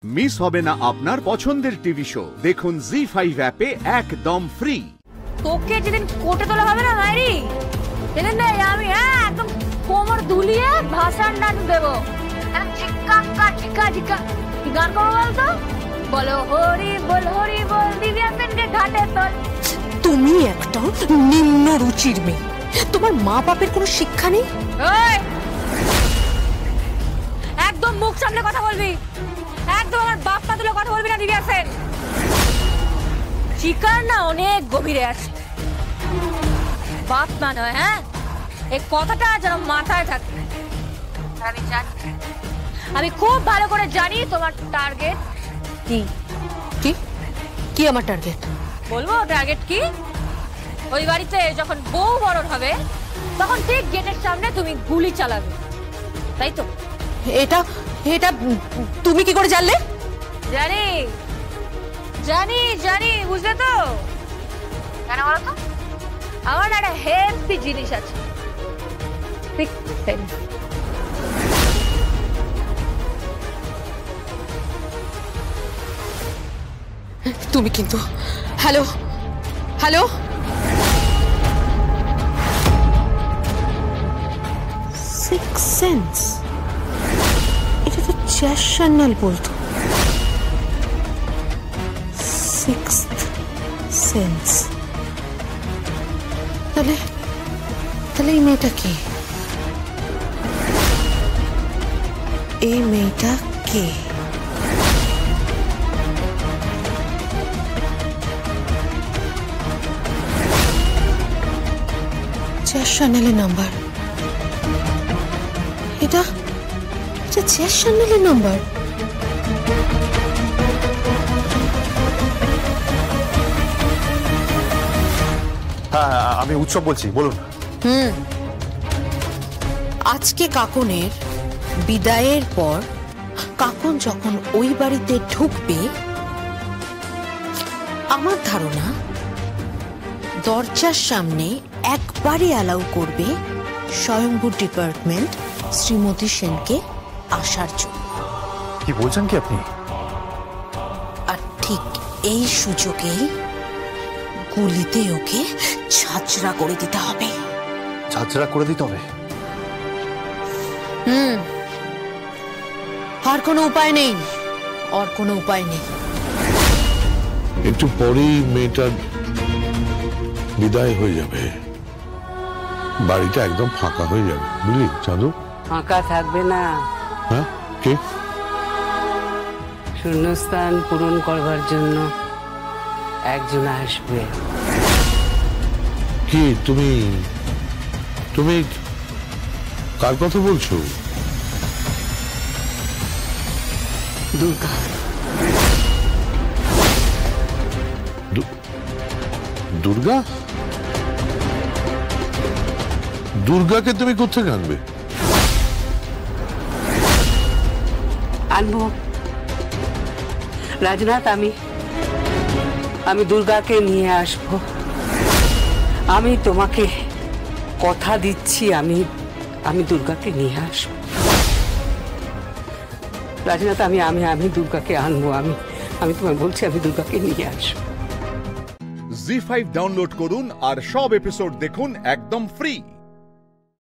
Miss হবে না আপনার পছন্দের টিভি শো। দেখুন জি5 অ্যাপে একদম ফ্রি। তোকে যেদিন কোর্টে তোলা হবে না মাইরি, সেদিন আমি একদম কোমর দুলিয়ে ভাষণ ডান দেবো। কি গান করবো বলতো? বলো হরি বল দিব্যা সেনকে ঘাটে তোল। তুমি একটা নিম্ন রুচির মেয়ে, তোমার মা বাপের কোনো শিক্ষা নেই। একদম মুখ সামলে কথা বলবি, একদম আমার বাপ মা তুলে কথা বলবি না দিব্যা সেন। শিকার না অনেক গভীরে আছে, বাপ মা নয়। হ্যাঁ, এই কথাটা যেন মাথায় থাকে। আমি জানি, আমি খুব ভালো করে জানি তোমার টার্গেট কি। কি কি আমার টার্গেট? বলবো টার্গেট কি? ওই বাড়িতে যখন বউ বরণ হবে তখন ঠিক গেটের সামনে তুমি গুলি চালাবে, তাই তো? এটা এটা তুমি কি করে জানলে? জানি জানি জানি, বুঝলে তো? কেন বলো তো? আমার একটা হেলথি জিনিস আছে, তুমি কিন্তু হ্যালো হ্যালো সিক্স সেন্স, এটা তো চ্যানেল বলতো। সিক্সথ সেন্স, তাহলে এই মেয়েটা কে? এই মেয়েটা কে? চ্যানেলের নাম্বার, এটা চ্যানেলের নাম্বার। হ্যাঁ, আমি উৎসব বলছি, বলুন। আজকে কাকনের বিদায়ের পর কাকন যখন ওই বাড়িতে ঢুকবে, আমার ধারণা দরজার সামনে একবারই অ্যালাউ করবে স্বয়ম্ভূ ডিপার্টমেন্ট শ্রীমতী সেনকে আসার জন্য। কি বলছেন কি আপনি? আর ঠিক এই সুযোগেই গুলিতে ওকে ছাঁচড়া করে দিতে হবে। ছাঁচড়া করে দিতে হবে? আর কোনো উপায় নেই, আর কোনো উপায় নেই। একটু পরেই মেয়েটার বিদায় হয়ে যাবে, বাড়িটা একদম ফাঁকা হয়ে যাবে, বুঝলি চাঁদু? ফাঁকা থাকবে না। হ্যাঁ, কে? শূন্যস্থান পূরণ করবার জন্য একজন আসবে। কি তুমি তুমি কার কথা বলছো? দুর্গা। দুর্গা? দুর্গাকে তুমি কোথায় আনবে? আনবো রাজনাথ, আমি দুর্গাকে নিয়ে আসবো। আমি তোমাকে কথা দিচ্ছি, আমি দুর্গাকে নিয়ে আসবো। রাজনাথ, আমি দুর্গাকে আনবো। আমি তোমায় বলছি, আমি দুর্গাকে নিয়ে আসবো। জি5 ডাউনলোড করুন আর সব এপিসোড দেখুন একদম ফ্রি।